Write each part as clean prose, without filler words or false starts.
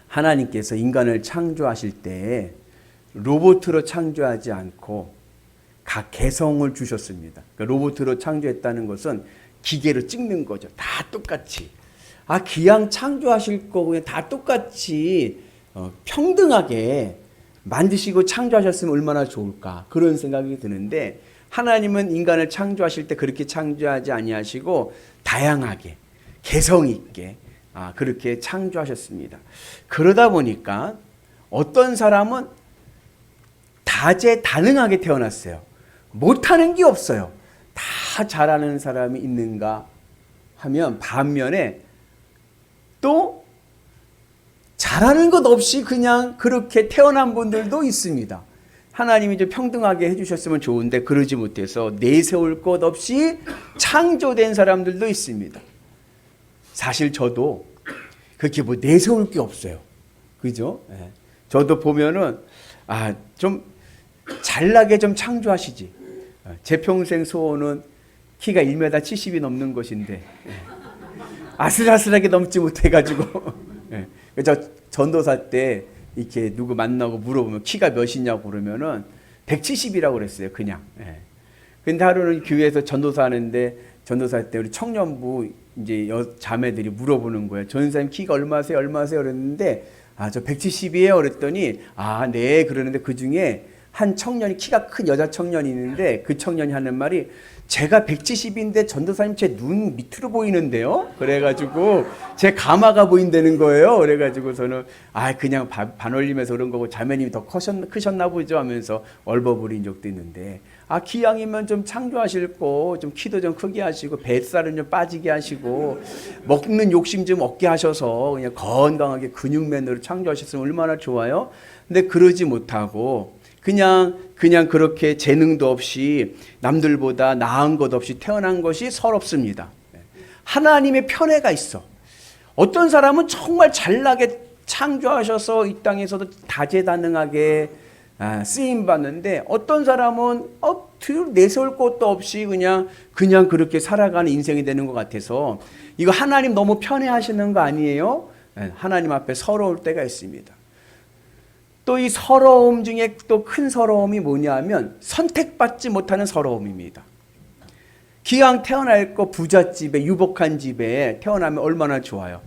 하나님께서 인간을 창조하실 때 로봇으로 창조하지 않고 각 개성을 주셨습니다. 그러니까 로봇으로 창조했다는 것은 기계로 찍는 거죠. 다 똑같이. 기왕 창조하실 거 그냥 다 똑같이 평등하게 만드시고 창조하셨으면 얼마나 좋을까, 그런 생각이 드는데, 하나님은 인간을 창조하실 때 그렇게 창조하지 아니하시고 다양하게 개성 있게 그렇게 창조하셨습니다. 그러다 보니까 어떤 사람은 다재다능하게 태어났어요. 못하는 게 없어요. 다 잘하는 사람이 있는가 하면 반면에 또 잘하는 것 없이 그냥 그렇게 태어난 분들도 있습니다. 하나님이 좀 평등하게 해주셨으면 좋은데 그러지 못해서 내세울 것 없이 창조된 사람들도 있습니다. 사실 저도 그렇게 내세울 게 없어요. 그죠? 네. 저도 보면은 좀 잘나게 좀 창조하시지. 제 평생 소원은 키가 1m 70이 넘는 것인데 아슬아슬하게 넘지 못해가지고 저 전도사 때 이렇게 누구 만나고 물어보면 키가 몇이냐고 그러면은 170이라고 그랬어요. 그냥. 근데 하루는 교회에서 전도사 하는데, 전도사 때 우리 청년부 이제 자매들이 물어보는 거예요. 전사님 키가 얼마세요? 그랬는데 저 170이에요. 그랬더니 네 그러는데 그 중에 한 청년이, 키가 큰 여자 청년이 있는데 그 청년이 하는 말이, 제가 170인데 전도사님 제 눈 밑으로 보이는데요? 그래가지고 제 가마가 보인다는 거예요. 그래가지고 저는 그냥 반올림해서 그런 거고 자매님이 더 크셨나 보죠 하면서 얼버무린 적도 있는데, 기왕이면 좀 창조하실 거 좀 키도 좀 크게 하시고 뱃살은 좀 빠지게 하시고 먹는 욕심 좀 없게 하셔서 그냥 건강하게 근육맨으로 창조하셨으면 얼마나 좋아요. 근데 그러지 못하고 그냥 그렇게 재능도 없이 남들보다 나은 것 없이 태어난 것이 서럽습니다. 하나님의 편애가 있어. 어떤 사람은 정말 잘나게 창조하셔서 이 땅에서도 다재다능하게 쓰임 받는데, 어떤 사람은 내세울 것도 없이 그냥 그렇게 살아가는 인생이 되는 것 같아서, 이거 하나님 너무 편애하시는 거 아니에요? 하나님 앞에 서러울 때가 있습니다. 또 이 서러움 중에 또 큰 서러움이 뭐냐면 선택받지 못하는 서러움입니다. 기왕 태어날 거 부잣집에 유복한 집에 태어나면 얼마나 좋아요.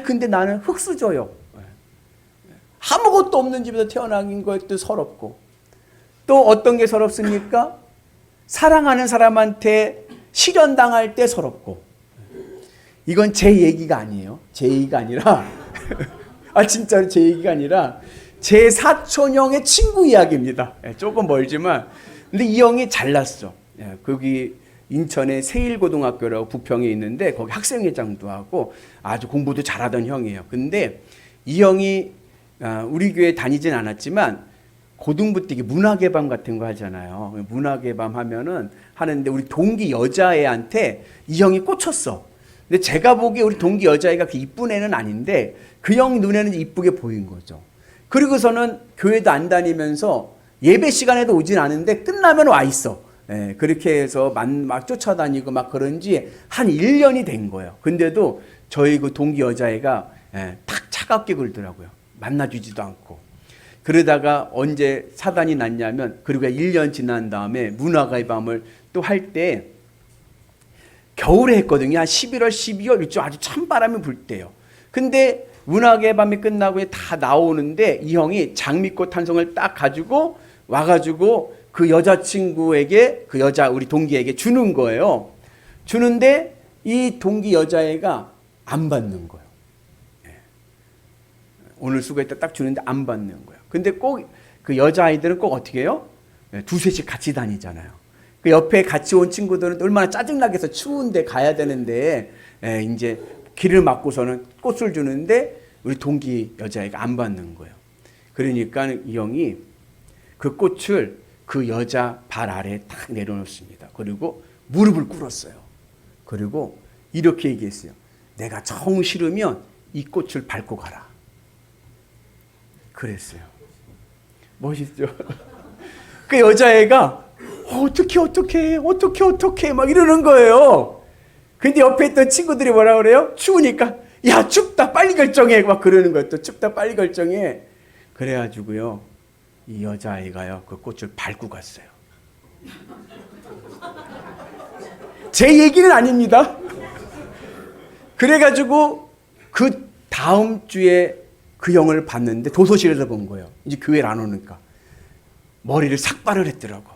근데 나는 흙수저요. 아무것도 없는 집에서 태어난 것도 서럽고, 또 어떤 게 서럽습니까? 사랑하는 사람한테 실현당할 때 서럽고. 이건 제 얘기가 아니에요. 제 얘기가 아니라 진짜로 제 얘기가 아니라 제 사촌형의 친구 이야기입니다. 조금 멀지만, 근데 이 형이 잘났어. 거기 인천의 세일고등학교라고 부평에 있는데 거기 학생회장도 하고 아주 공부도 잘하던 형이에요. 근데 이 형이 우리 교회 다니진 않았지만 고등부 때 문화개밤 같은 거 하잖아요. 문화개밤 하는데 우리 동기 여자애한테 이 형이 꽂혔어. 근데 제가 보기에 우리 동기 여자애가 그 이쁜 애는 아닌데 그 형 눈에는 이쁘게 보인 거죠. 그리고서는 교회도 안 다니면서 예배 시간에도 오진 않은데 끝나면 와 있어. 그렇게 해서 막 쫓아다니고 막 그런지 한 1년이 된 거예요. 근데도 저희 그 동기 여자애가 탁 차갑게 굴더라고요. 만나주지도 않고. 그러다가 언제 사단이 났냐면, 그리고 1년 지난 다음에 문화가의 밤을 또 할 때 겨울에 했거든요. 한 11월, 12월 이쪽 아주 찬바람이 불 때요. 근데 문학의 밤이 끝나고 다 나오는데 이 형이 장미꽃 한 송을 딱 가지고 와가지고 그 여자친구에게, 우리 동기에게 주는 거예요. 주는데 이 동기 여자애가 안 받는 거예요. 오늘 수고했다 딱 주는데 안 받는 거예요. 근데 꼭 그 여자아이들은 꼭 어떻게 해요? 두세씩 같이 다니잖아요. 그 옆에 같이 온 친구들은 얼마나 짜증나게 해서 추운데 가야 되는데 이제 길을 막고서는 꽃을 주는데 우리 동기 여자애가 안 받는 거예요. 그러니까 이 형이 그 꽃을 그 여자 발 아래에 딱 내려놓습니다. 그리고 무릎을 꿇었어요. 그리고 이렇게 얘기했어요. 내가 정 싫으면 이 꽃을 밟고 가라. 그랬어요. 멋있죠? 그 여자애가 어떻게 막 이러는 거예요. 근데 옆에 있던 친구들이 뭐라 그래요? 추우니까 야, 춥다, 빨리 결정해. 막 그러는 거예요. 또 춥다, 빨리 결정해. 그래가지고요, 이 여자아이가요, 그 꽃을 밟고 갔어요. 제 얘기는 아닙니다. 그래가지고 그 다음 주에 그 영을 봤는데 도서실에서 본 거예요. 이제 교회를 안 오니까. 머리를 삭발을 했더라고.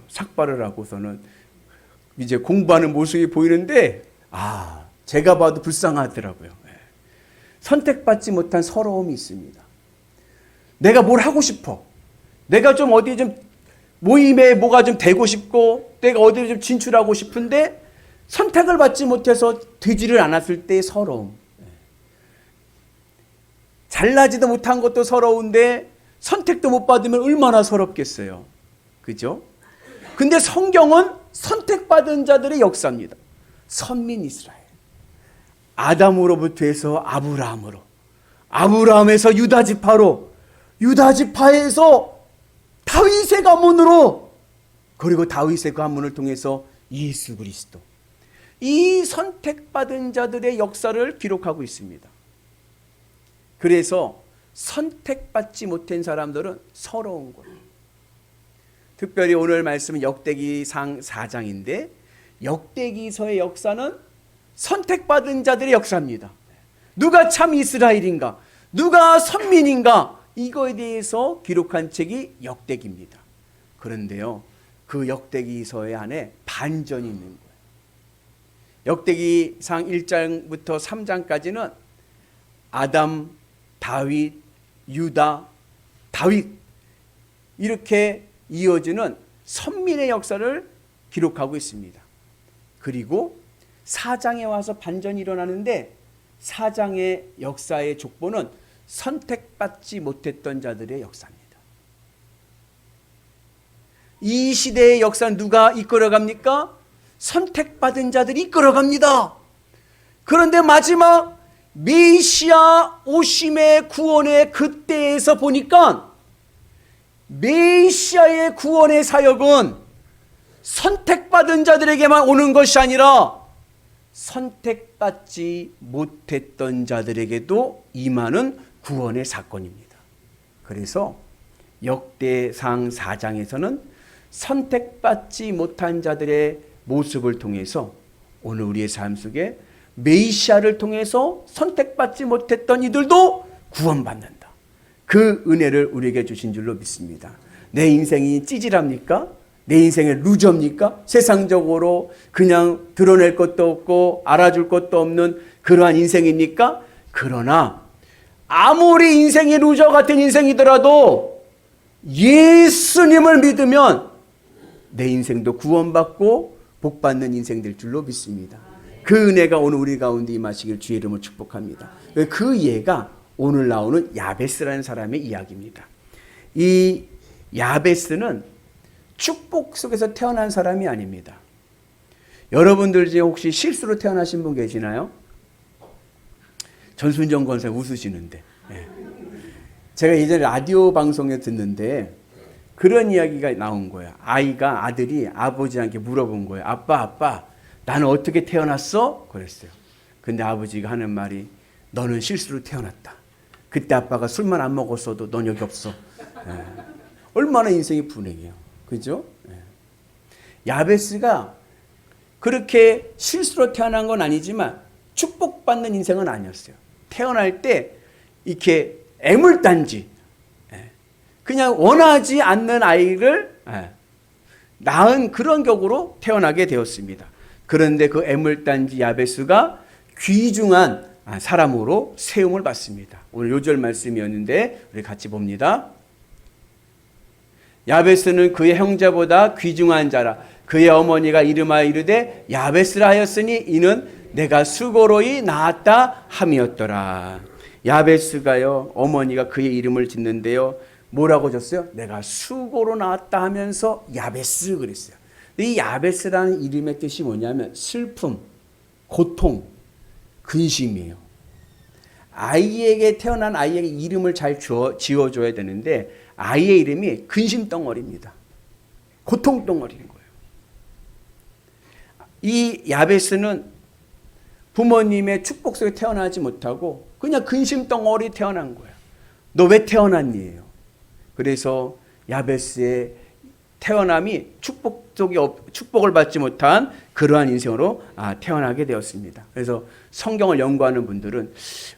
삭발을 하고서는 이제 공부하는 모습이 보이는데, 제가 봐도 불쌍하더라고요. 선택받지 못한 서러움이 있습니다. 내가 뭘 하고 싶어. 내가 좀 어디 좀 모임에 뭐가 좀 되고 싶고, 내가 어디를 좀 진출하고 싶은데 선택을 받지 못해서 되지를 않았을 때의 서러움. 잘나지도 못한 것도 서러운데 선택도 못 받으면 얼마나 서럽겠어요. 그죠? 근데 성경은 선택받은 자들의 역사입니다. 선민 이스라엘. 아담으로부터 해서 아브라함으로, 아브라함에서 유다지파로, 유다지파에서 다윗의 가문으로, 그리고 다윗의 가문을 통해서 예수 그리스도. 이 선택받은 자들의 역사를 기록하고 있습니다. 그래서 선택받지 못한 사람들은 서러운 거예요. 특별히 오늘 말씀은 역대기상 4장인데, 역대기서의 역사는 선택받은 자들의 역사입니다. 누가 참 이스라엘인가, 누가 선민인가, 이거에 대해서 기록한 책이 역대기입니다. 그런데요, 그 역대기서의 안에 반전이 있는 거예요. 역대기상 1장부터 3장까지는 아담, 다윗, 유다, 다윗, 이렇게 이어지는 선민의 역사를 기록하고 있습니다. 그리고 4장에 와서 반전이 일어나는데, 4장의 역사의 족보는 선택받지 못했던 자들의 역사입니다. 이 시대의 역사는 누가 이끌어갑니까? 선택받은 자들이 이끌어갑니다. 그런데 마지막 메시아 오심의 구원의 그때에서 보니까, 메시아의 구원의 사역은 선택받은 자들에게만 오는 것이 아니라 선택받지 못했던 자들에게도 임하는 구원의 사건입니다. 그래서 역대상 4장에서는 선택받지 못한 자들의 모습을 통해서 오늘 우리의 삶 속에 메시아를 통해서 선택받지 못했던 이들도 구원받는다. 그 은혜를 우리에게 주신 줄로 믿습니다. 내 인생이 찌질합니까? 내 인생의 루저입니까? 세상적으로 그냥 드러낼 것도 없고 알아줄 것도 없는 그러한 인생입니까? 그러나 아무리 인생이 루저 같은 인생이더라도 예수님을 믿으면 내 인생도 구원받고 복받는 인생 될 줄로 믿습니다. 그 은혜가 오늘 우리 가운데 임하시길 주의 이름으로 축복합니다. 그 예가 오늘 나오는 야베스라는 사람의 이야기입니다. 이 야베스는 축복 속에서 태어난 사람이 아닙니다. 여러분들 중에 혹시 실수로 태어나신 분 계시나요? 전순정 권사 웃으시는데. 제가 예전에 라디오 방송에 듣는데 그런 이야기가 나온 거예요. 아들이 아버지한테 물어본 거예요. 아빠, 나는 어떻게 태어났어? 그랬어요. 근데 아버지가 하는 말이, 너는 실수로 태어났다. 그때 아빠가 술만 안 먹었어도 넌 여기 없어. 얼마나 인생이 분해요. 그죠? 야베스가 그렇게 실수로 태어난 건 아니지만 축복받는 인생은 아니었어요. 태어날 때 이렇게 애물단지, 그냥 원하지 않는 아이를 낳은 그런 격으로 태어나게 되었습니다. 그런데 그 애물단지 야베스가 귀중한 사람으로 세움을 받습니다. 오늘 요절 말씀이었는데 우리 같이 봅니다. 야베스는 그의 형제보다 귀중한 자라. 그의 어머니가 이름하여 이르되 야베스라 하였으니 이는 내가 수고로이 낳았다 함이었더라. 야베스가요, 어머니가 그의 이름을 짓는데요, 뭐라고 줬어요? 내가 수고로 낳았다 하면서 야베스 그랬어요. 이 야베스라는 이름의 뜻이 뭐냐면 슬픔, 고통, 근심이에요. 아이에게, 태어난 아이에게 이름을 잘 지어줘야 되는데 아이의 이름이 근심 덩어리입니다. 고통 덩어리인 거예요. 이 야베스는 부모님의 축복 속에 태어나지 못하고 그냥 근심덩어리 태어난 거야. 너 왜 태어났니에요. 그래서 야베스의 태어남이 축복을 받지 못한 그러한 인생으로 태어나게 되었습니다. 그래서 성경을 연구하는 분들은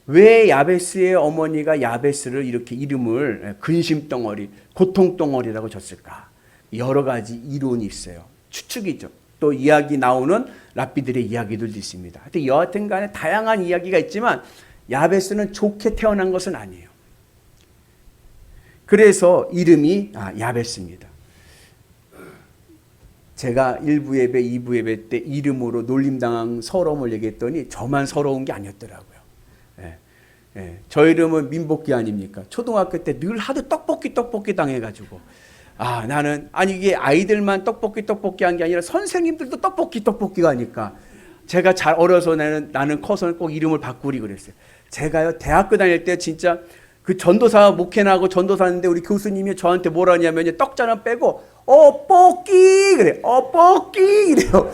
왜 야베스의 어머니가 야베스를 이렇게 이름을 근심덩어리, 고통덩어리라고 줬을까? 여러 가지 이론이 있어요. 추측이죠. 또 이야기 나오는 랍비들의 이야기들도 있습니다. 하여튼 여하튼 간에 다양한 이야기가 있지만 야베스는 좋게 태어난 것은 아니에요. 그래서 이름이 야베스입니다. 제가 1부 예배, 2부 예배 때 이름으로 놀림당한 서러움을 얘기했더니 저만 서러운 게 아니었더라고요. 저 이름은 민복기 아닙니까? 초등학교 때 늘 하도 떡볶이 당해가지고 이게 아이들만 떡볶이 한 게 아니라 선생님들도 떡볶이가 하니까 제가 잘 어려서 나는 커서는 꼭 이름을 바꾸리 그랬어요. 제가요 대학교 다닐 때 진짜 그 전도사 목회나고 전도사 하는데 우리 교수님이 저한테 뭐라 하냐면 떡자는 빼고 뻑기 그래. 뻑기 이래요.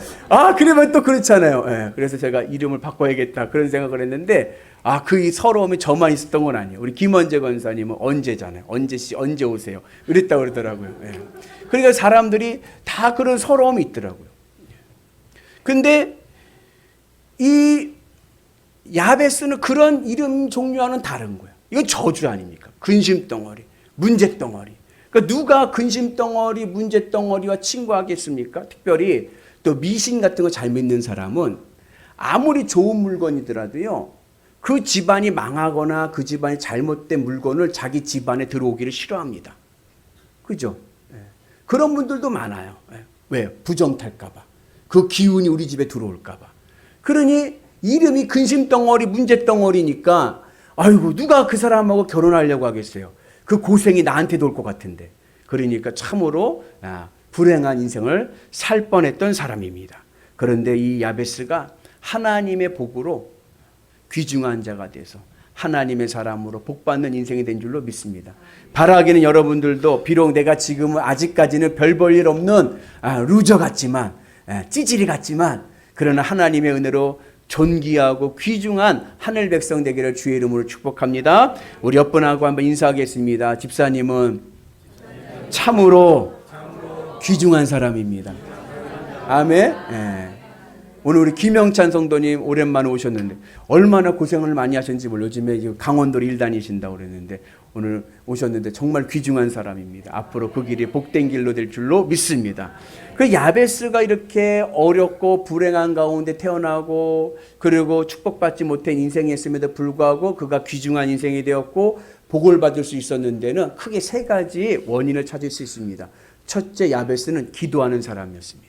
그러면 또 그렇잖아요. 그래서 제가 이름을 바꿔야겠다 그런 생각을 했는데 그 서러움이 저만 있었던 건 아니에요. 우리 김원재 권사님은 언제잖아요. 언제 오세요. 이랬다고 그러더라고요. 그러니까 사람들이 다 그런 서러움이 있더라고요. 근데 이 야베스는 그런 이름 종류와는 다른 거예요. 이건 저주 아닙니까? 근심덩어리, 문제덩어리. 그러니까 누가 근심덩어리, 문제덩어리와 친구하겠습니까? 특별히 또 미신 같은 거 잘 믿는 사람은 아무리 좋은 물건이더라도요. 그 집안이 망하거나 그 집안이 잘못된 물건을 자기 집안에 들어오기를 싫어합니다. 그죠? 그런 분들도 많아요. 왜? 부정 탈까 봐. 그 기운이 우리 집에 들어올까 봐. 그러니 이름이 근심덩어리, 문제덩어리니까 아이고 누가 그 사람하고 결혼하려고 하겠어요. 그 고생이 나한테도 올 것 같은데. 그러니까 참으로 불행한 인생을 살 뻔했던 사람입니다. 그런데 이 야베스가 하나님의 복으로 귀중한 자가 돼서 하나님의 사람으로 복받는 인생이 된 줄로 믿습니다. 바라기는 여러분들도 비록 내가 지금은 아직까지는 별 볼 일 없는 루저 같지만 찌질이 같지만 그러나 하나님의 은혜로 존귀하고 귀중한 하늘 백성 되기를 주의 이름으로 축복합니다. 우리 옆분하고 한번 인사하겠습니다. 집사님은 참으로 귀중한 사람입니다. 아멘. 오늘 우리 김영찬 성도님 오랜만에 오셨는데 얼마나 고생을 많이 하셨는지 몰라요. 요즘에 강원도로 일 다니신다고 그랬는데 오늘 오셨는데 정말 귀중한 사람입니다. 앞으로 그 길이 복된 길로 될 줄로 믿습니다. 그 야베스가 이렇게 어렵고 불행한 가운데 태어나고 그리고 축복받지 못한 인생이었음에도 불구하고 그가 귀중한 인생이 되었고 복을 받을 수 있었는 데는 크게 세 가지 원인을 찾을 수 있습니다. 첫째, 야베스는 기도하는 사람이었습니다.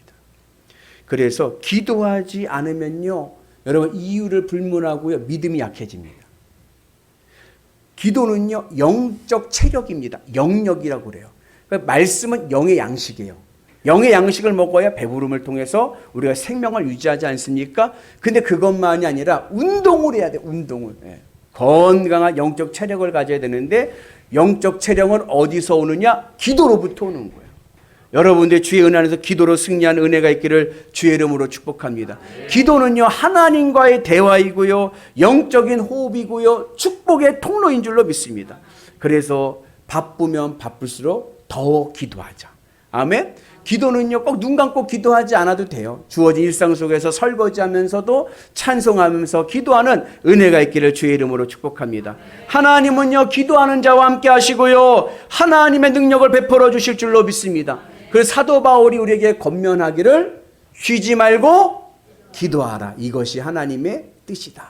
그래서 기도하지 않으면요, 여러분 이유를 불문하고요, 믿음이 약해집니다. 기도는요, 영적 체력입니다. 영력이라고 그래요. 그러니까 말씀은 영의 양식이에요. 영의 양식을 먹어야 배부름을 통해서 우리가 생명을 유지하지 않습니까? 근데 그것만이 아니라 운동을 해야 돼요. 운동을. 건강한 영적 체력을 가져야 되는데 영적 체력은 어디서 오느냐? 기도로부터 오는 거예요. 여러분들 주의 은혜 안에서 기도로 승리한 은혜가 있기를 주의 이름으로 축복합니다. 기도는요, 하나님과의 대화이고요, 영적인 호흡이고요, 축복의 통로인 줄로 믿습니다. 그래서 바쁘면 바쁠수록 더 기도하자. 아멘. 기도는요, 꼭 눈 감고 기도하지 않아도 돼요. 주어진 일상 속에서 설거지하면서도 찬송하면서 기도하는 은혜가 있기를 주의 이름으로 축복합니다. 하나님은요, 기도하는 자와 함께 하시고요, 하나님의 능력을 베풀어 주실 줄로 믿습니다. 그래서 사도 바울이 우리에게 권면하기를 쉬지 말고 기도하라. 이것이 하나님의 뜻이다.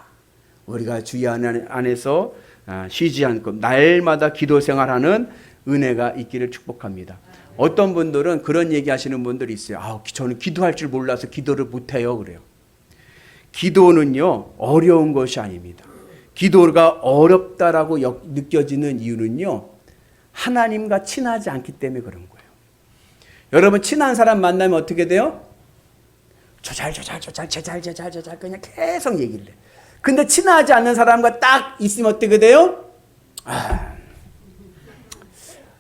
우리가 주의 안에서 쉬지 않고 날마다 기도 생활하는 은혜가 있기를 축복합니다. 어떤 분들은 그런 얘기 하시는 분들이 있어요. 저는 기도할 줄 몰라서 기도를 못해요. 그래요. 기도는요, 어려운 것이 아닙니다. 기도가 어렵다라고 느껴지는 이유는요, 하나님과 친하지 않기 때문에 그런 거예요. 여러분, 친한 사람 만나면 어떻게 돼요? 조잘 그냥 계속 얘기를 해. 근데 친하지 않는 사람과 딱 있으면 어떻게 돼요?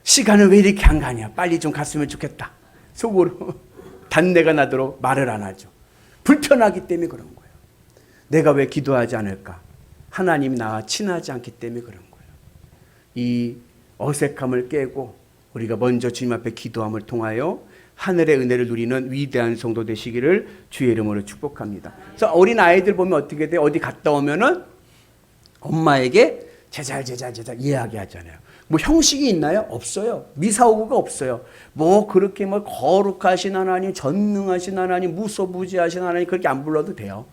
시간을 왜 이렇게 안 가냐? 빨리 좀 갔으면 좋겠다. 속으로 단내가 나도록 말을 안 하죠. 불편하기 때문에 그런 거예요. 내가 왜 기도하지 않을까? 하나님이 나와 친하지 않기 때문에 그런 거예요. 이 어색함을 깨고 우리가 먼저 주님 앞에 기도함을 통하여 하늘의 은혜를 누리는 위대한 성도 되시기를 주의 이름으로 축복합니다. 그래서 어린 아이들 보면 어떻게 돼요? 어디 갔다 오면은 엄마에게 제잘 이야기하잖아요. 뭐 형식이 있나요? 없어요. 미사오구가 없어요. 뭐 그렇게 뭐 거룩하신 하나님, 전능하신 하나님, 무소부지하신 하나님 그렇게 안 불러도 돼요.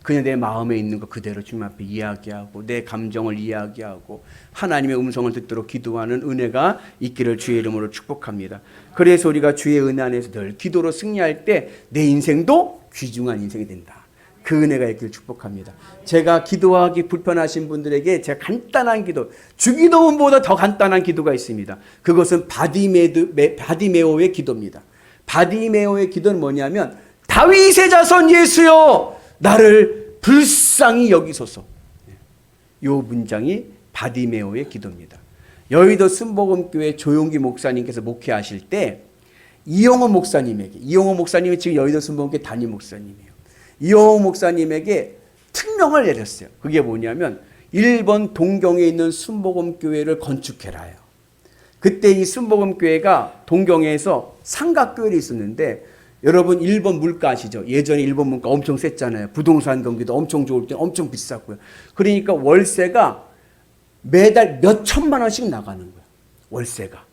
그냥 내 마음에 있는 거 그대로 주님 앞에 이야기하고 내 감정을 이야기하고 하나님의 음성을 듣도록 기도하는 은혜가 있기를 주의 이름으로 축복합니다. 그래서 우리가 주의 은혜 안에서 늘 기도로 승리할 때 내 인생도 귀중한 인생이 된다. 그 은혜가 있기를 축복합니다. 제가 기도하기 불편하신 분들에게 제가 간단한 기도, 주기도문보다 더 간단한 기도가 있습니다. 그것은 바디메오의 기도입니다. 바디메오의 기도는 뭐냐면 다윗의 자손 예수여 나를 불쌍히 여기소서. 이 문장이 바디메오의 기도입니다. 여의도 순복음교회 조용기 목사님께서 목회하실 때 이용호 목사님이 지금 여의도 순복음교회 담임 목사님이에요. 이용호 목사님에게 특명을 내렸어요. 그게 뭐냐면 일본 동경에 있는 순복음교회를 건축해라요. 그때 이 순복음교회가 동경에서 삼각교회를 있었는데 여러분 일본 물가 아시죠? 예전에 일본 물가 엄청 셌잖아요. 부동산 경기도 엄청 좋을 때 엄청 비쌌고요. 그러니까 월세가 매달 몇 천만 원씩 나가는 거예요. 월세가.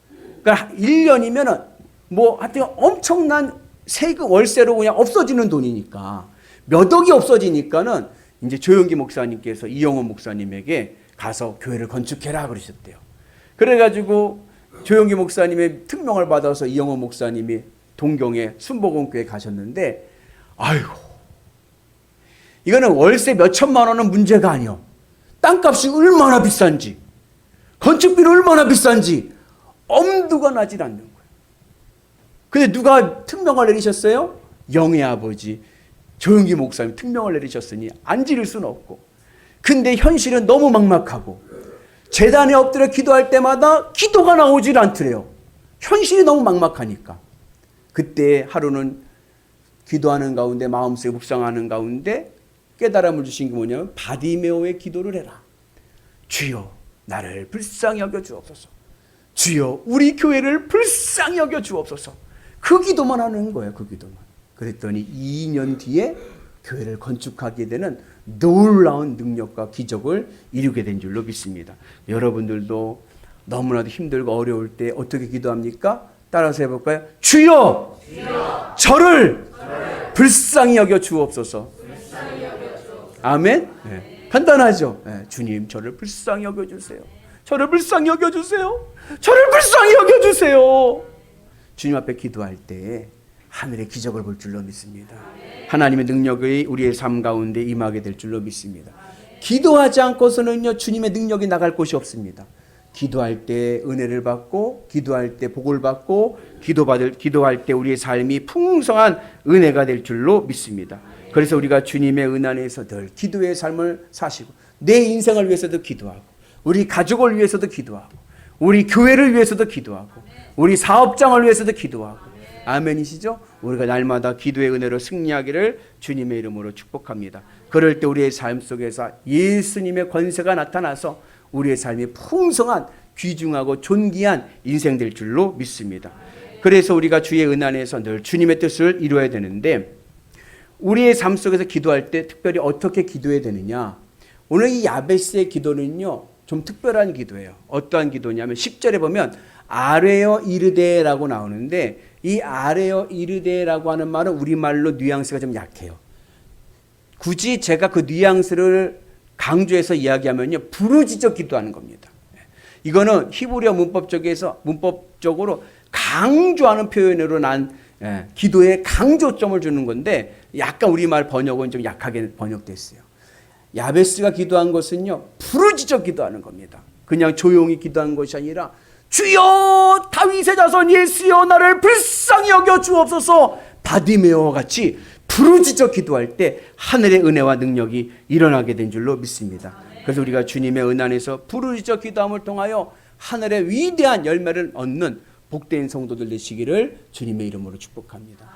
그러니까 1년이면은 뭐 하여튼 엄청난 세금 월세로 그냥 없어지는 돈이니까 몇 억이 없어지니까는 이제 조용기 목사님께서 이영호 목사님에게 가서 교회를 건축해라 그러셨대요. 그래가지고 조용기 목사님의 특명을 받아서 이영호 목사님이 동경에 순복음교회 가셨는데 아이고 이거는 월세 몇 천만 원은 문제가 아니요. 땅값이 얼마나 비싼지 건축비는 얼마나 비싼지 엄두가 나질 않는 거예요. 근데 누가 특명을 내리셨어요? 영의 아버지 조용기 목사님 특명을 내리셨으니 안 지를 수는 없고 근데 현실은 너무 막막하고 제단에 엎드려 기도할 때마다 기도가 나오질 않더래요. 현실이 너무 막막하니까 그때 하루는 기도하는 가운데 마음속에 묵상하는 가운데 깨달음을 주신 게 뭐냐면 바디메오의 기도를 해라. 주여 나를 불쌍히 여겨 주옵소서. 주여 우리 교회를 불쌍히 여겨 주옵소서. 그 기도만 하는 거예요. 그 기도만. 그랬더니 2년 뒤에 교회를 건축하게 되는 놀라운 능력과 기적을 이루게 된 줄로 믿습니다. 여러분들도 너무나도 힘들고 어려울 때 어떻게 기도합니까? 따라서 해볼까요? 주여, 저를 불쌍히 여겨 주옵소서. 아멘. 네. 간단하죠. 네. 주님 저를 불쌍히 여겨주세요. 저를 불쌍히 여겨주세요. 저를 불쌍히 여겨주세요. 주님 앞에 기도할 때 하늘의 기적을 볼 줄로 믿습니다. 하나님의 능력이 우리의 삶 가운데 임하게 될 줄로 믿습니다. 기도하지 않고서는요 주님의 능력이 나갈 곳이 없습니다. 기도할 때 은혜를 받고 기도할 때 복을 받고 기도할 때 우리의 삶이 풍성한 은혜가 될 줄로 믿습니다. 그래서 우리가 주님의 은혜 안에서 늘 기도의 삶을 사시고 내 인생을 위해서도 기도하고 우리 가족을 위해서도 기도하고 우리 교회를 위해서도 기도하고 우리 사업장을 위해서도 기도하고 아멘이시죠? 우리가 날마다 기도의 은혜로 승리하기를 주님의 이름으로 축복합니다. 그럴 때 우리의 삶 속에서 예수님의 권세가 나타나서 우리의 삶이 풍성한 귀중하고 존귀한 인생 될 줄로 믿습니다. 그래서 우리가 주의 은혜 안에서 늘 주님의 뜻을 이루어야 되는데 우리의 삶 속에서 기도할 때 특별히 어떻게 기도해야 되느냐. 오늘 이 야베스의 기도는요 좀 특별한 기도예요. 어떠한 기도냐면 10절에 보면 아뢰어 이르되라고 나오는데 이 아뢰어 이르되라고 하는 말은 우리말로 뉘앙스가 좀 약해요. 굳이 제가 그 뉘앙스를 강조해서 이야기하면요 부르짖어 기도하는 겁니다. 이거는 히브리어 문법적으로 강조하는 표현으로 난 기도에 강조점을 주는 건데 약간 우리말 번역은 좀 약하게 번역됐어요. 야베스가 기도한 것은요 부르짖어 기도하는 겁니다. 그냥 조용히 기도한 것이 아니라 주여 다윗의 자손 예수여 나를 불쌍히 여겨 주옵소서. 바디메오와 같이 부르짖어 기도할 때 하늘의 은혜와 능력이 일어나게 된 줄로 믿습니다. 그래서 우리가 주님의 은혜 안에서 부르짖어 기도함을 통하여 하늘의 위대한 열매를 얻는 복된 성도들 되시기를 주님의 이름으로 축복합니다.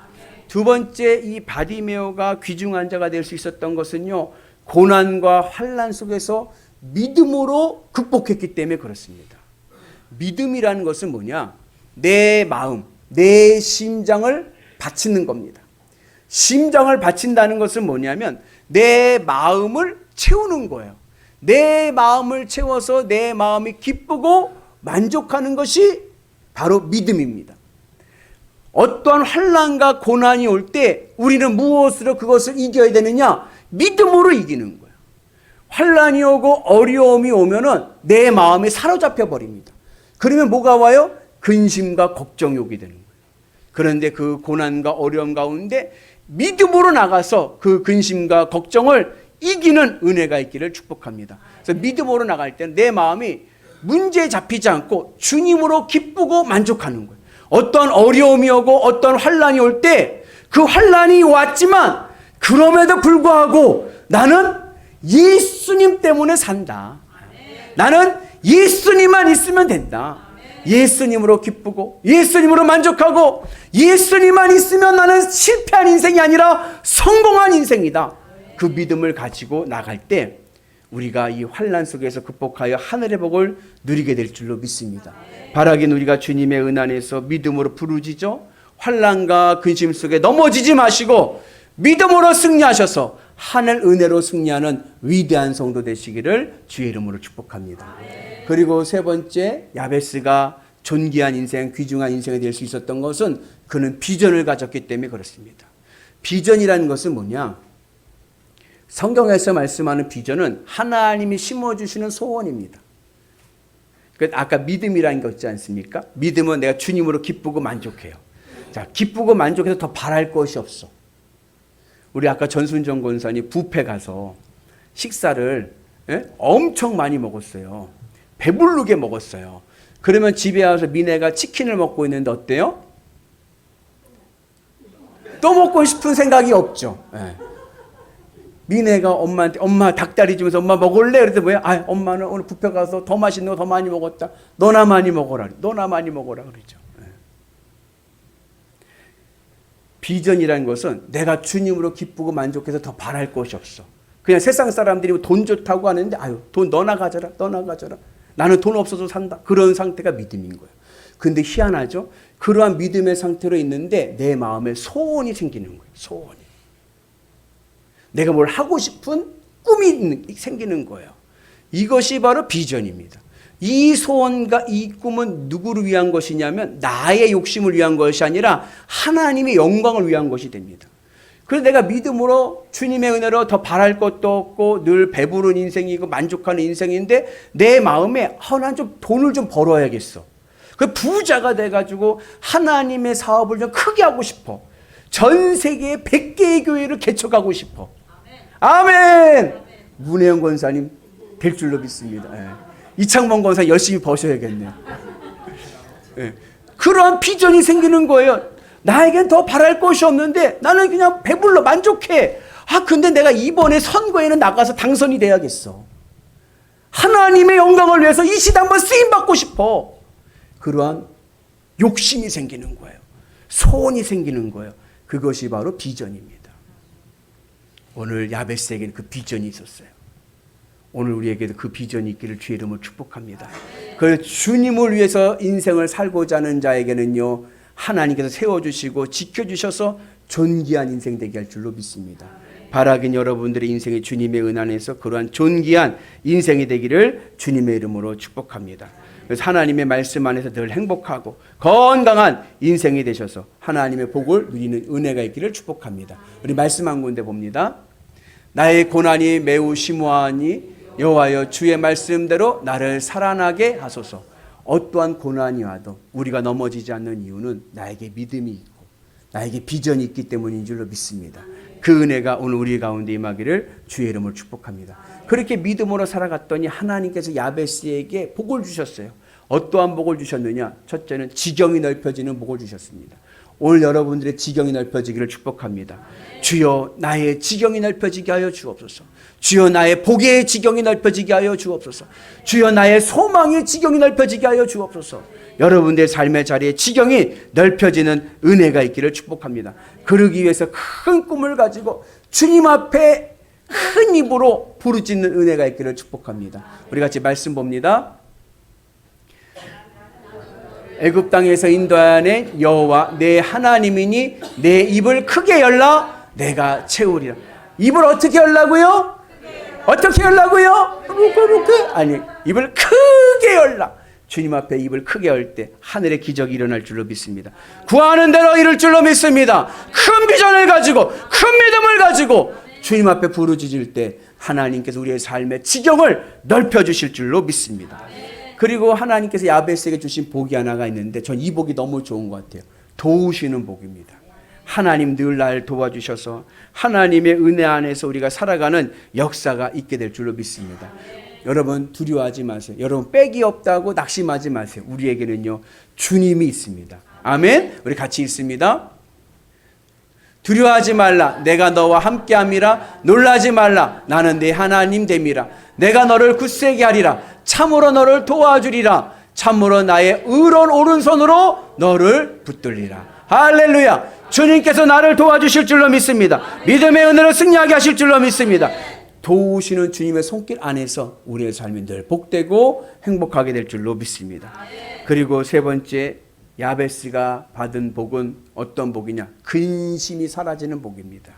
두 번째 이 바디메오가 귀중한 자가 될 수 있었던 것은요 고난과 환난 속에서 믿음으로 극복했기 때문에 그렇습니다. 믿음이라는 것은 뭐냐? 내 마음, 내 심장을 바치는 겁니다. 심장을 바친다는 것은 뭐냐면 내 마음을 채우는 거예요. 내 마음을 채워서 내 마음이 기쁘고 만족하는 것이 바로 믿음입니다. 어떠한 환난과 고난이 올 때 우리는 무엇으로 그것을 이겨야 되느냐? 믿음으로 이기는 거예요. 환난이 오고 어려움이 오면은 내 마음이 사로잡혀 버립니다. 그러면 뭐가 와요? 근심과 걱정이 오게 되는 거예요. 그런데 그 고난과 어려움 가운데 믿음으로 나가서 그 근심과 걱정을 이기는 은혜가 있기를 축복합니다. 그래서 믿음으로 나갈 때는 내 마음이 문제에 잡히지 않고 주님으로 기쁘고 만족하는 거예요. 어떤 어려움이 오고 어떤 환난이 올 때 그 환난이 왔지만 그럼에도 불구하고 나는 예수님 때문에 산다. 나는 예수님만 있으면 된다. 예수님으로 기쁘고 예수님으로 만족하고 예수님만 있으면 나는 실패한 인생이 아니라 성공한 인생이다. 그 믿음을 가지고 나갈 때 우리가 이 환난 속에서 극복하여 하늘의 복을 누리게 될 줄로 믿습니다. 바라긴 우리가 주님의 은 안에서 믿음으로 부르짖어 환난과 근심 속에 넘어지지 마시고 믿음으로 승리하셔서 하늘 은혜로 승리하는 위대한 성도 되시기를 주의 이름으로 축복합니다. 그리고 세 번째, 야베스가 존귀한 인생, 귀중한 인생이 될 수 있었던 것은 그는 비전을 가졌기 때문에 그렇습니다. 비전이라는 것은 뭐냐? 성경에서 말씀하는 비전은 하나님이 심어주시는 소원입니다. 아까 믿음이라는 거 있지 않습니까? 믿음은 내가 주님으로 기쁘고 만족해요. 자, 기쁘고 만족해서 더 바랄 것이 없어. 우리 아까 전순정 권사님 뷔페 가서 식사를 엄청 많이 먹었어요. 배부르게 먹었어요. 그러면 집에 와서 미네가 치킨을 먹고 있는데 어때요? 또 먹고 싶은 생각이 없죠. 미네가 엄마한테 엄마 닭다리 주면서 엄마 먹을래? 그랬더니 뭐야? 아, 엄마는 오늘 뷔페 가서 더 맛있는 거 더 많이 먹었다. 너나 많이 먹어라. 너나 많이 먹어라 그러죠. 비전이라는 것은 내가 주님으로 기쁘고 만족해서 더 바랄 것이 없어. 그냥 세상 사람들이 돈 좋다고 하는데 아유 돈 너나 가져라 너나 가져라. 나는 돈 없어서 산다. 그런 상태가 믿음인 거예요. 근데 희한하죠. 그러한 믿음의 상태로 있는데 내 마음에 소원이 생기는 거예요. 소원이. 내가 뭘 하고 싶은 꿈이 생기는 거예요. 이것이 바로 비전입니다. 이 소원과 이 꿈은 누구를 위한 것이냐면 나의 욕심을 위한 것이 아니라 하나님의 영광을 위한 것이 됩니다. 그래서 내가 믿음으로 주님의 은혜로 더 바랄 것도 없고 늘 배부른 인생이고 만족하는 인생인데 내 마음에 난 좀 돈을 좀 벌어야겠어. 그 부자가 돼가지고 하나님의 사업을 좀 크게 하고 싶어. 전 세계에 100개의 교회를 개척하고 싶어. 아멘. 문혜영 권사님 될 줄로 믿습니다. 이창범 권사 열심히 버셔야겠네요. 그러한 비전이 생기는 거예요. 나에겐 더 바랄 것이 없는데 나는 그냥 배불러 만족해. 근데 내가 이번에 선거에는 나가서 당선이 돼야겠어. 하나님의 영광을 위해서 이 시대 한번 쓰임받고 싶어. 그러한 욕심이 생기는 거예요. 소원이 생기는 거예요. 그것이 바로 비전입니다. 오늘 야베스에게는 그 비전이 있었어요. 오늘 우리에게도 그 비전이 있기를 주의 이름으로 축복합니다. 그래서 주님을 위해서 인생을 살고자 하는 자에게는요, 하나님께서 세워주시고 지켜주셔서 존귀한 인생 되게 할 줄로 믿습니다. 바라긴 여러분들의 인생이 주님의 은 안에서 그러한 존귀한 인생이 되기를 주님의 이름으로 축복합니다. 그래서 하나님의 말씀 안에서 늘 행복하고 건강한 인생이 되셔서 하나님의 복을 누리는 은혜가 있기를 축복합니다. 우리 말씀 한 군데 봅니다. 나의 고난이 매우 심오하니 여호와여 주의 말씀대로 나를 살아나게 하소서. 어떠한 고난이 와도 우리가 넘어지지 않는 이유는 나에게 믿음이 있고 나에게 비전이 있기 때문인 줄로 믿습니다. 그 은혜가 오늘 우리 가운데 임하기를 주의 이름으로 축복합니다. 그렇게 믿음으로 살아갔더니 하나님께서 야베스에게 복을 주셨어요. 어떠한 복을 주셨느냐? 첫째는 지경이 넓혀지는 복을 주셨습니다. 오늘 여러분들의 지경이 넓혀지기를 축복합니다. 주여 나의 지경이 넓혀지게 하여 주옵소서. 주여 나의 복의 지경이 넓혀지게 하여 주옵소서. 주여 나의 소망의 지경이 넓혀지게 하여 주옵소서. 여러분들의 삶의 자리에 지경이 넓혀지는 은혜가 있기를 축복합니다. 그러기 위해서 큰 꿈을 가지고 주님 앞에 큰 입으로 부르짖는 은혜가 있기를 축복합니다. 우리 같이 말씀 봅니다. 애굽 땅에서 인도하는 여호와 내 하나님이니 내 입을 크게 열라 내가 채우리라. 입을 어떻게 열라고요? 어떻게 열라고요? 아니, 입을 크게 열라. 주님 앞에 입을 크게 열 때 하늘의 기적이 일어날 줄로 믿습니다. 구하는 대로 이룰 줄로 믿습니다. 큰 비전을 가지고 큰 믿음을 가지고 주님 앞에 부르짖을 때 하나님께서 우리의 삶의 지경을 넓혀주실 줄로 믿습니다. 그리고 하나님께서 야베스에게 주신 복이 하나가 있는데 전 이 복이 너무 좋은 것 같아요. 도우시는 복입니다. 하나님 늘 날 도와주셔서 하나님의 은혜 안에서 우리가 살아가는 역사가 있게 될 줄로 믿습니다. 여러분 두려워하지 마세요. 여러분 빽이 없다고 낙심하지 마세요. 우리에게는요 주님이 있습니다. 아멘. 우리 같이 읽습니다. 두려워하지 말라. 내가 너와 함께함이라. 놀라지 말라. 나는 네 하나님 됨이라. 내가 너를 굳세게 하리라. 참으로 너를 도와주리라. 참으로 나의 의로운 오른손으로 너를 붙들리라. 할렐루야. 주님께서 나를 도와주실 줄로 믿습니다. 믿음의 은혜로 승리하게 하실 줄로 믿습니다. 도우시는 주님의 손길 안에서 우리의 삶이 늘 복되고 행복하게 될 줄로 믿습니다. 그리고 세 번째, 야베스가 받은 복은 어떤 복이냐? 근심이 사라지는 복입니다.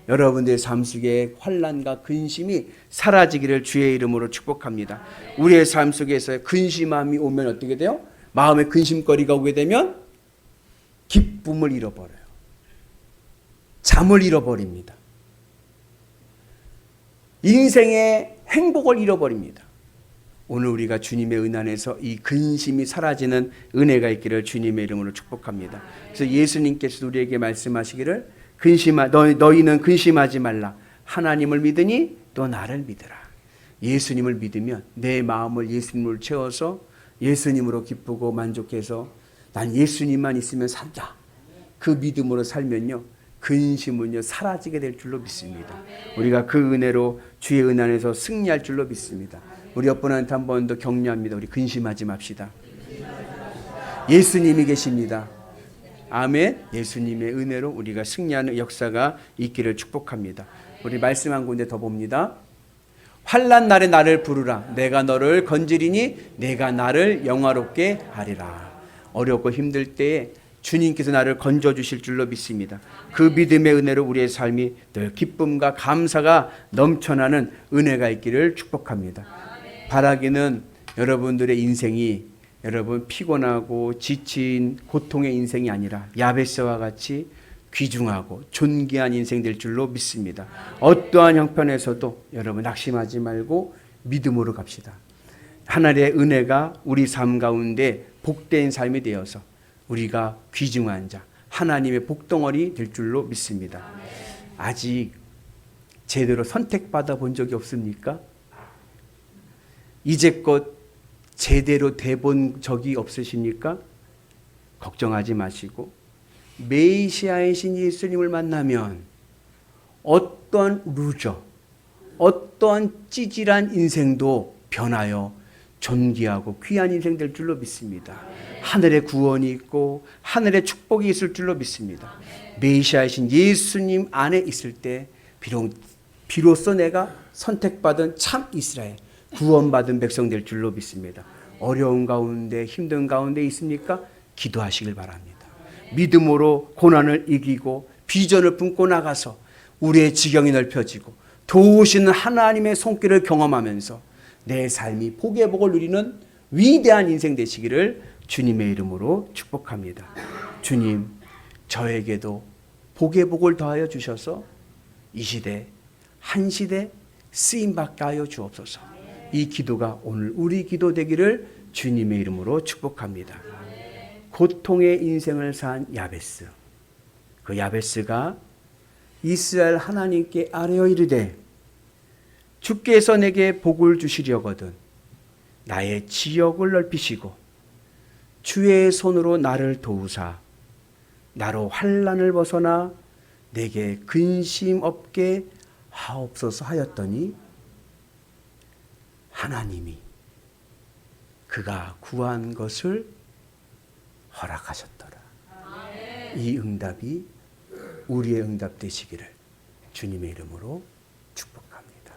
여러분들의 삶 속에 환난과 근심이 사라지기를 주의 이름으로 축복합니다. 우리의 삶 속에서 근심함이 오면 어떻게 돼요? 마음에 근심거리가 오게 되면 기쁨을 잃어버려요. 잠을 잃어버립니다. 인생의 행복을 잃어버립니다. 오늘 우리가 주님의 은 안에서 이 근심이 사라지는 은혜가 있기를 주님의 이름으로 축복합니다. 그래서 예수님께서 우리에게 말씀하시기를 너희는 근심하지 말라. 하나님을 믿으니 또 나를 믿으라. 예수님을 믿으면 내 마음을 예수님으로 채워서 예수님으로 기쁘고 만족해서 난 예수님만 있으면 산다. 그 믿음으로 살면요 근심은요 사라지게 될 줄로 믿습니다. 우리가 그 은혜로 주의 은 안에서 승리할 줄로 믿습니다. 우리 옆분한테 한 번 더 격려합니다. 우리 근심하지 맙시다. 예수님이 계십니다. 아멘. 예수님의 은혜로 우리가 승리하는 역사가 있기를 축복합니다. 우리 말씀 한 군데 더 봅니다. 환난 날에 나를 부르라. 내가 너를 건지리니 내가 나를 영화롭게 하리라. 어렵고 힘들 때에 주님께서 나를 건져주실 줄로 믿습니다. 그 믿음의 은혜로 우리의 삶이 늘 기쁨과 감사가 넘쳐나는 은혜가 있기를 축복합니다. 바라기는 여러분들의 인생이 여러분 피곤하고 지친 고통의 인생이 아니라 야베스와 같이 귀중하고 존귀한 인생 될 줄로 믿습니다. 어떠한 형편에서도 여러분 낙심하지 말고 믿음으로 갑시다. 하나님의 은혜가 우리 삶 가운데 복된 삶이 되어서 우리가 귀중한 자, 하나님의 복덩어리 될 줄로 믿습니다. 아직 제대로 선택받아 본 적이 없습니까? 이제껏 제대로 돼 본 적이 없으십니까? 걱정하지 마시고 메시아이신 예수님을 만나면 어떤 루저, 어떤 찌질한 인생도 변하여 존귀하고 귀한 인생 될 줄로 믿습니다. 하늘의 구원이 있고 하늘의 축복이 있을 줄로 믿습니다. 메시아이신 예수님 안에 있을 때 비로소 내가 선택받은 참 이스라엘, 구원받은 백성 될 줄로 믿습니다. 어려운 가운데 힘든 가운데 있습니까? 기도하시길 바랍니다. 믿음으로 고난을 이기고 비전을 품고 나가서 우리의 지경이 넓혀지고 도우시는 하나님의 손길을 경험하면서 내 삶이 복의 복을 누리는 위대한 인생 되시기를 주님의 이름으로 축복합니다. 주님, 저에게도 복의 복을 더하여 주셔서 이 시대 한 시대 쓰임받게 하여 주옵소서. 이 기도가 오늘 우리 기도 되기를 주님의 이름으로 축복합니다. 고통의 인생을 산 야베스, 그 야베스가 이스라엘 하나님께 아뢰어 이르되 주께서 내게 복을 주시려거든 나의 지역을 넓히시고 주의 손으로 나를 도우사 나로 환난을 벗어나 내게 근심 없게 하옵소서 하였더니 하나님이 그가 구한 것을 허락하셨더라. 이 응답이 우리의 응답 되시기를 주님의 이름으로 축복합니다.